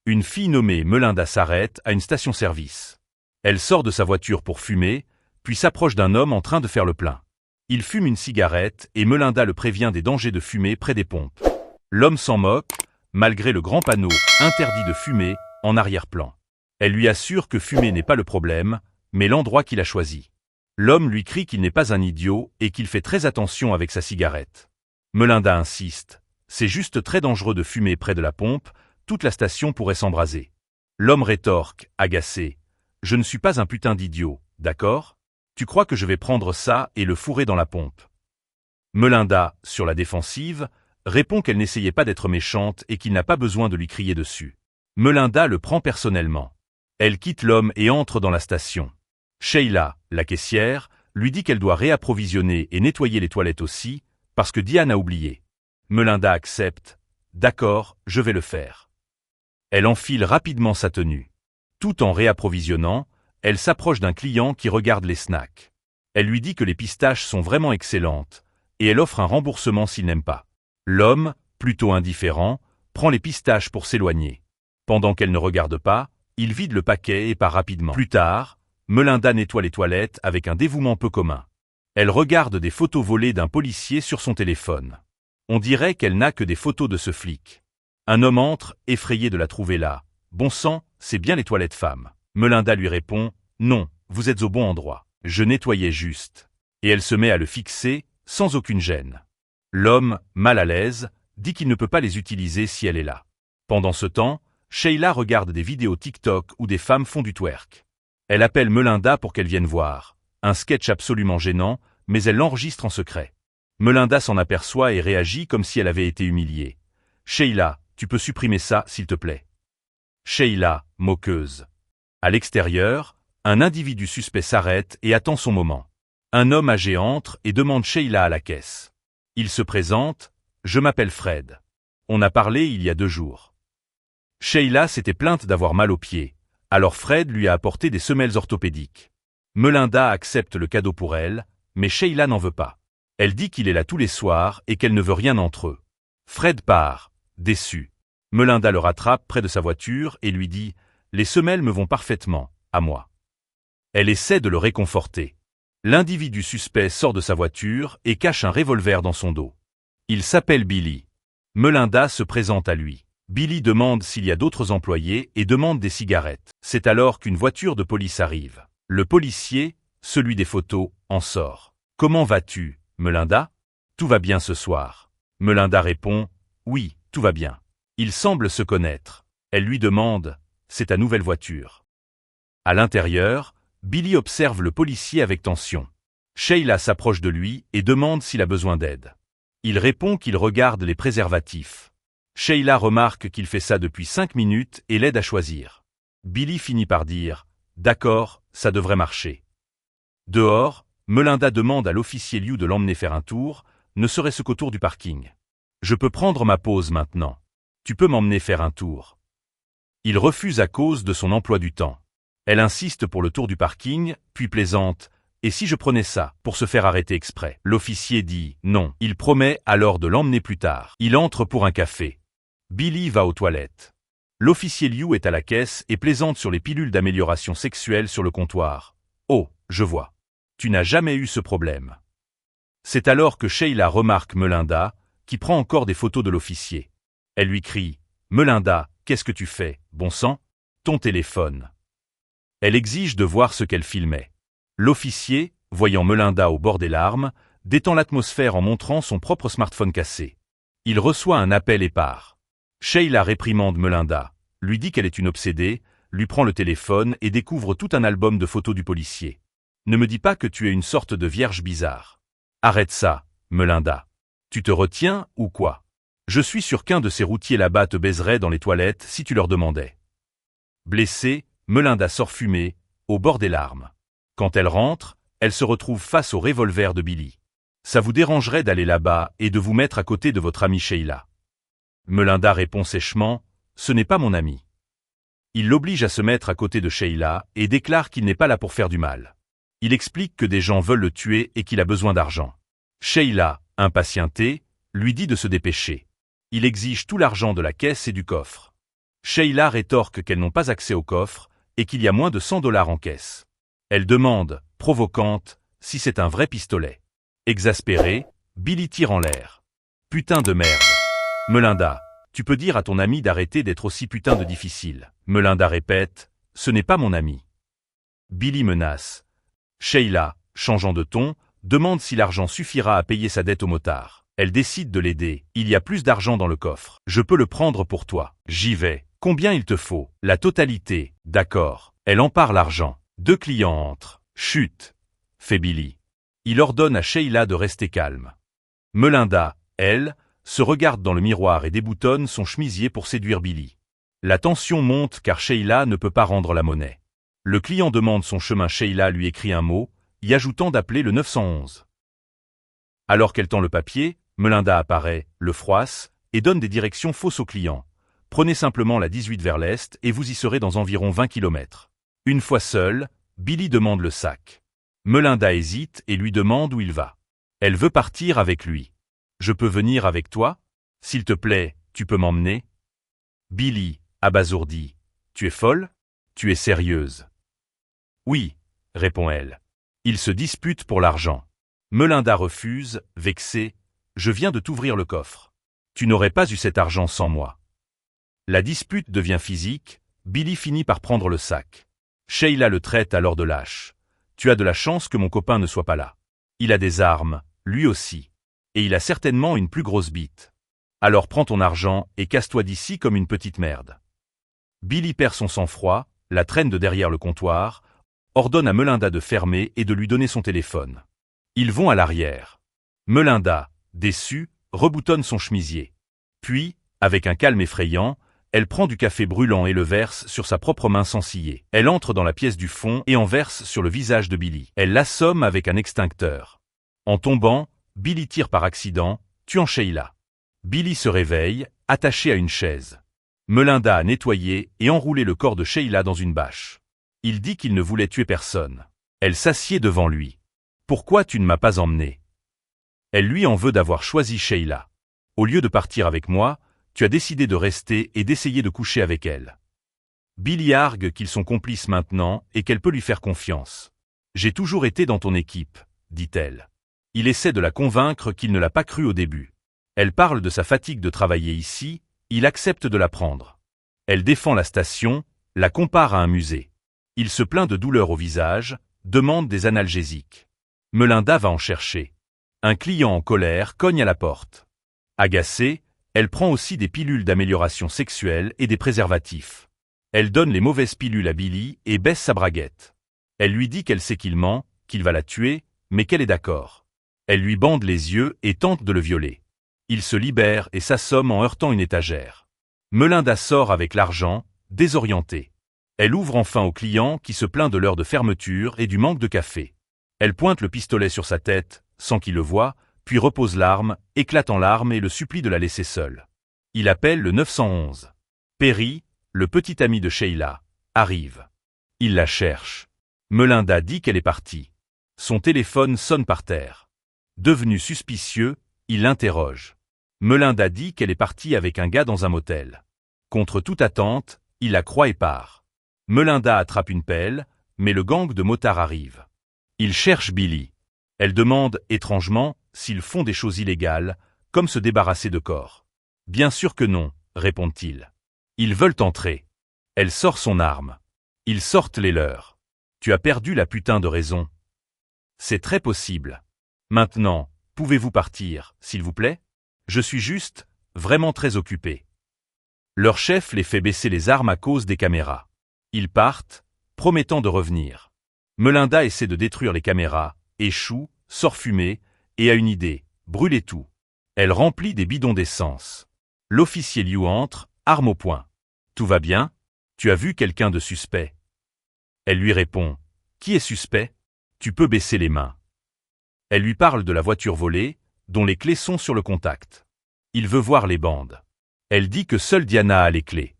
Une fille nommée Melinda s'arrête à une station-service. Elle sort de sa voiture pour fumer, puis s'approche d'un homme en train de faire le plein. Il fume une cigarette et Melinda le prévient des dangers de fumer près des pompes. L'homme s'en moque, malgré le grand panneau « Interdit de fumer » en arrière-plan. Elle lui assure que fumer n'est pas le problème, mais l'endroit qu'il a choisi. L'homme lui crie qu'il n'est pas un idiot et qu'il fait très attention avec sa cigarette. Melinda insiste. C'est juste très dangereux de fumer près de la pompe, toute la station pourrait s'embraser. L'homme rétorque, agacé. Je ne suis pas un putain d'idiot, d'accord? Tu crois que je vais prendre ça et le fourrer dans la pompe? Melinda, sur la défensive, répond qu'elle n'essayait pas d'être méchante et qu'il n'a pas besoin de lui crier dessus. Melinda le prend personnellement. Elle quitte l'homme et entre dans la station. Sheila, la caissière, lui dit qu'elle doit réapprovisionner et nettoyer les toilettes aussi, parce que Diane a oublié. Melinda accepte. D'accord, je vais le faire. Elle enfile rapidement sa tenue. Tout en réapprovisionnant, elle s'approche d'un client qui regarde les snacks. Elle lui dit que les pistaches sont vraiment excellentes, et elle offre un remboursement s'il n'aime pas. L'homme, plutôt indifférent, prend les pistaches pour s'éloigner. Pendant qu'elle ne regarde pas, il vide le paquet et part rapidement. Plus tard, Melinda nettoie les toilettes avec un dévouement peu commun. Elle regarde des photos volées d'un policier sur son téléphone. On dirait qu'elle n'a que des photos de ce flic. Un homme entre, effrayé de la trouver là. Bon sang, c'est bien les toilettes femmes. Melinda lui répond, non, vous êtes au bon endroit. Je nettoyais juste. Et elle se met à le fixer, sans aucune gêne. L'homme, mal à l'aise, dit qu'il ne peut pas les utiliser si elle est là. Pendant ce temps, Sheila regarde des vidéos TikTok où des femmes font du twerk. Elle appelle Melinda pour qu'elle vienne voir. Un sketch absolument gênant, mais elle l'enregistre en secret. Melinda s'en aperçoit et réagit comme si elle avait été humiliée. Sheila, tu peux supprimer ça, s'il te plaît. Sheila, moqueuse. À l'extérieur, un individu suspect s'arrête et attend son moment. Un homme âgé entre et demande Sheila à la caisse. Il se présente, je m'appelle Fred. On a parlé il y a 2 jours. Sheila s'était plainte d'avoir mal aux pieds, alors Fred lui a apporté des semelles orthopédiques. Melinda accepte le cadeau pour elle, mais Sheila n'en veut pas. Elle dit qu'il est là tous les soirs et qu'elle ne veut rien entre eux. Fred part, déçu. Melinda le rattrape près de sa voiture et lui dit « Les semelles me vont parfaitement, à moi ». Elle essaie de le réconforter. L'individu suspect sort de sa voiture et cache un revolver dans son dos. Il s'appelle Billy. Melinda se présente à lui. Billy demande s'il y a d'autres employés et demande des cigarettes. C'est alors qu'une voiture de police arrive. Le policier, celui des photos, en sort. « Comment vas-tu, Melinda? Tout va bien ce soir. » Melinda répond « Oui, tout va bien. » Ils semblent se connaître. Elle lui demande « C'est ta nouvelle voiture ?» À l'intérieur, Billy observe le policier avec tension. Sheila s'approche de lui et demande s'il a besoin d'aide. Il répond qu'il regarde les préservatifs. Sheila remarque qu'il fait ça depuis 5 minutes et l'aide à choisir. Billy finit par dire « D'accord, ça devrait marcher. » Dehors, Melinda demande à l'officier Liu de l'emmener faire un tour, ne serait-ce qu'autour du parking. « Je peux prendre ma pause maintenant. Tu peux m'emmener faire un tour. » Il refuse à cause de son emploi du temps. Elle insiste pour le tour du parking, puis plaisante. « Et si je prenais ça, pour se faire arrêter exprès ?» L'officier dit « Non ». Il promet alors de l'emmener plus tard. Il entre pour un café. Billy va aux toilettes. L'officier Liu est à la caisse et plaisante sur les pilules d'amélioration sexuelle sur le comptoir. « Oh, je vois. Tu n'as jamais eu ce problème. » C'est alors que Sheila remarque Melinda, qui prend encore des photos de l'officier. Elle lui crie « Melinda, qu'est-ce que tu fais, bon sang? Ton téléphone. » Elle exige de voir ce qu'elle filmait. L'officier, voyant Melinda au bord des larmes, détend l'atmosphère en montrant son propre smartphone cassé. Il reçoit un appel et part. Sheila réprimande Melinda, lui dit qu'elle est une obsédée, lui prend le téléphone et découvre tout un album de photos du policier. « Ne me dis pas que tu es une sorte de vierge bizarre. Arrête ça, Melinda. Tu te retiens ou quoi? Je suis sûr qu'un de ces routiers là-bas te baiserait dans les toilettes si tu leur demandais. » Blessée, Melinda sort fumer, au bord des larmes. Quand elle rentre, elle se retrouve face au revolver de Billy. « Ça vous dérangerait d'aller là-bas et de vous mettre à côté de votre amie Sheila ?» Melinda répond sèchement « Ce n'est pas mon ami. » Il l'oblige à se mettre à côté de Sheila et déclare qu'il n'est pas là pour faire du mal. Il explique que des gens veulent le tuer et qu'il a besoin d'argent. Sheila, impatientée, lui dit de se dépêcher. Il exige tout l'argent de la caisse et du coffre. Sheila rétorque qu'elles n'ont pas accès au coffre et qu'il y a moins de 100 $ en caisse. Elle demande, provocante, si c'est un vrai pistolet. Exaspéré, Billy tire en l'air. Putain de merde. Melinda, tu peux dire à ton ami d'arrêter d'être aussi putain de difficile. Melinda répète, ce n'est pas mon ami. Billy menace. Sheila, changeant de ton, demande si l'argent suffira à payer sa dette au motard. Elle décide de l'aider. Il y a plus d'argent dans le coffre. Je peux le prendre pour toi. J'y vais. Combien il te faut? La totalité. D'accord. Elle empare l'argent. 2 clients entrent. Chut, fait Billy. Il ordonne à Sheila de rester calme. Melinda, elle, se regarde dans le miroir et déboutonne son chemisier pour séduire Billy. La tension monte car Sheila ne peut pas rendre la monnaie. Le client demande son chemin. Sheila lui écrit un mot, y ajoutant d'appeler le 911. Alors qu'elle tend le papier, Melinda apparaît, le froisse, et donne des directions fausses au client. Prenez simplement la 18 vers l'est et vous y serez dans environ 20 km. Une fois seule, Billy demande le sac. Melinda hésite et lui demande où il va. Elle veut partir avec lui. Je peux venir avec toi? S'il te plaît, tu peux m'emmener? Billy, abasourdi. Tu es folle? Tu es sérieuse? Oui, répond-elle. Ils se disputent pour l'argent. Melinda refuse, vexée. Je viens de t'ouvrir le coffre. Tu n'aurais pas eu cet argent sans moi. La dispute devient physique, Billy finit par prendre le sac. Sheila le traite alors de lâche. Tu as de la chance que mon copain ne soit pas là. Il a des armes, lui aussi. Et il a certainement une plus grosse bite. Alors prends ton argent et casse-toi d'ici comme une petite merde. Billy perd son sang-froid, la traîne de derrière le comptoir, ordonne à Melinda de fermer et de lui donner son téléphone. Ils vont à l'arrière. Melinda, déçue, reboutonne son chemisier. Puis, avec un calme effrayant, elle prend du café brûlant et le verse sur sa propre main sans ciller. Elle entre dans la pièce du fond et en verse sur le visage de Billy. Elle l'assomme avec un extincteur. En tombant, Billy tire par accident, tuant Sheila. Billy se réveille, attaché à une chaise. Melinda a nettoyé et enroulé le corps de Sheila dans une bâche. Il dit qu'il ne voulait tuer personne. Elle s'assied devant lui. Pourquoi tu ne m'as pas emmené? Elle lui en veut d'avoir choisi Sheila. Au lieu de partir avec moi, tu as décidé de rester et d'essayer de coucher avec elle. Billy argue qu'ils sont complices maintenant et qu'elle peut lui faire confiance. J'ai toujours été dans ton équipe, dit-elle. Il essaie de la convaincre qu'il ne l'a pas cru au début. Elle parle de sa fatigue de travailler ici, il accepte de la prendre. Elle défend la station, la compare à un musée. Il se plaint de douleurs au visage, demande des analgésiques. Melinda va en chercher. Un client en colère cogne à la porte. Agacée, elle prend aussi des pilules d'amélioration sexuelle et des préservatifs. Elle donne les mauvaises pilules à Billy et baisse sa braguette. Elle lui dit qu'elle sait qu'il ment, qu'il va la tuer, mais qu'elle est d'accord. Elle lui bande les yeux et tente de le violer. Il se libère et s'assomme en heurtant une étagère. Melinda sort avec l'argent, désorientée. Elle ouvre enfin au client qui se plaint de l'heure de fermeture et du manque de café. Elle pointe le pistolet sur sa tête, sans qu'il le voie, puis repose l'arme, éclate en larmes et le supplie de la laisser seule. Il appelle le 911. Perry, le petit ami de Sheila, arrive. Il la cherche. Melinda dit qu'elle est partie. Son téléphone sonne par terre. Devenu suspicieux, il l'interroge. Melinda dit qu'elle est partie avec un gars dans un motel. Contre toute attente, il la croit et part. Melinda attrape une pelle, mais le gang de motards arrive. Il cherche Billy. Elle demande, étrangement, s'ils font des choses illégales, comme se débarrasser de corps. Bien sûr que non, répondent-ils. Ils veulent entrer. Elle sort son arme. Ils sortent les leurs. Tu as perdu la putain de raison. C'est très possible. Maintenant, pouvez-vous partir, s'il vous plaît? Je suis juste, vraiment très occupé. Leur chef les fait baisser les armes à cause des caméras. Ils partent, promettant de revenir. Melinda essaie de détruire les caméras, échoue, sort fumer, et a une idée, brûler tout. Elle remplit des bidons d'essence. L'officier Liu entre, arme au poing. Tout va bien? Tu as vu quelqu'un de suspect? Elle lui répond, qui est suspect? Tu peux baisser les mains. Elle lui parle de la voiture volée, dont les clés sont sur le contact. Il veut voir les bandes. Elle dit que seule Diana a les clés.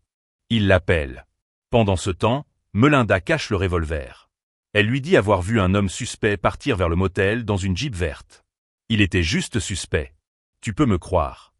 Il l'appelle. Pendant ce temps, Melinda cache le revolver. Elle lui dit avoir vu un homme suspect partir vers le motel dans une Jeep verte. Il était juste suspect. Tu peux me croire.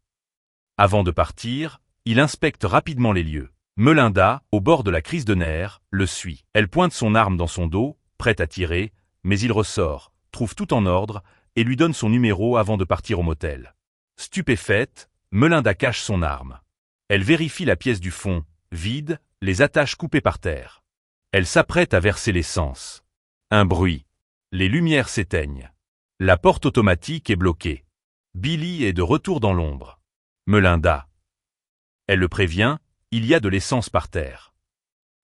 Avant de partir, il inspecte rapidement les lieux. Melinda, au bord de la crise de nerfs, le suit. Elle pointe son arme dans son dos, prête à tirer, mais il ressort, trouve tout en ordre, et lui donne son numéro avant de partir au motel. Stupéfaite, Melinda cache son arme. Elle vérifie la pièce du fond, vide, les attaches coupées par terre. Elle s'apprête à verser l'essence. Un bruit. Les lumières s'éteignent. La porte automatique est bloquée. Billy est de retour dans l'ombre. Melinda. Elle le prévient, il y a de l'essence par terre.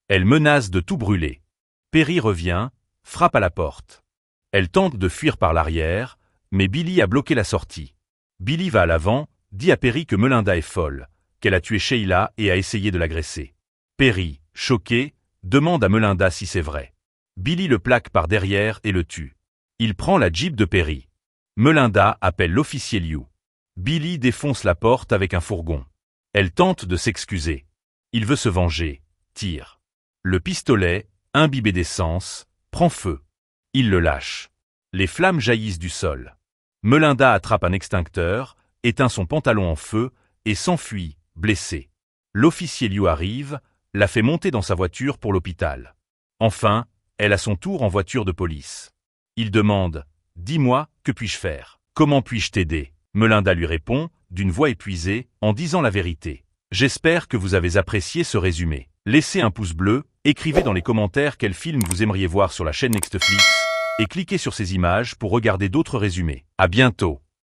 Elle menace de tout brûler. Perry revient, frappe à la porte. Elle tente de fuir par l'arrière, mais Billy a bloqué la sortie. Billy va à l'avant, dit à Perry que Melinda est folle, qu'elle a tué Sheila et a essayé de l'agresser. Perry, choqué, demande à Melinda si c'est vrai. Billy le plaque par derrière et le tue. Il prend la Jeep de Perry. Melinda appelle l'officier Liu. Billy défonce la porte avec un fourgon. Elle tente de s'excuser. Il veut se venger, tire. Le pistolet, imbibé d'essence, prend feu. Il le lâche. Les flammes jaillissent du sol. Melinda attrape un extincteur, éteint son pantalon en feu et s'enfuit, blessée. L'officier Liu arrive, la fait monter dans sa voiture pour l'hôpital. Enfin, elle a son tour en voiture de police. Il demande « Dis-moi, que puis-je faire? Comment puis-je t'aider ?» Melinda lui répond, d'une voix épuisée, en disant la vérité. J'espère que vous avez apprécié ce résumé. Laissez un pouce bleu, écrivez dans les commentaires quel film vous aimeriez voir sur la chaîne Nextflix, et cliquez sur ces images pour regarder d'autres résumés. À bientôt.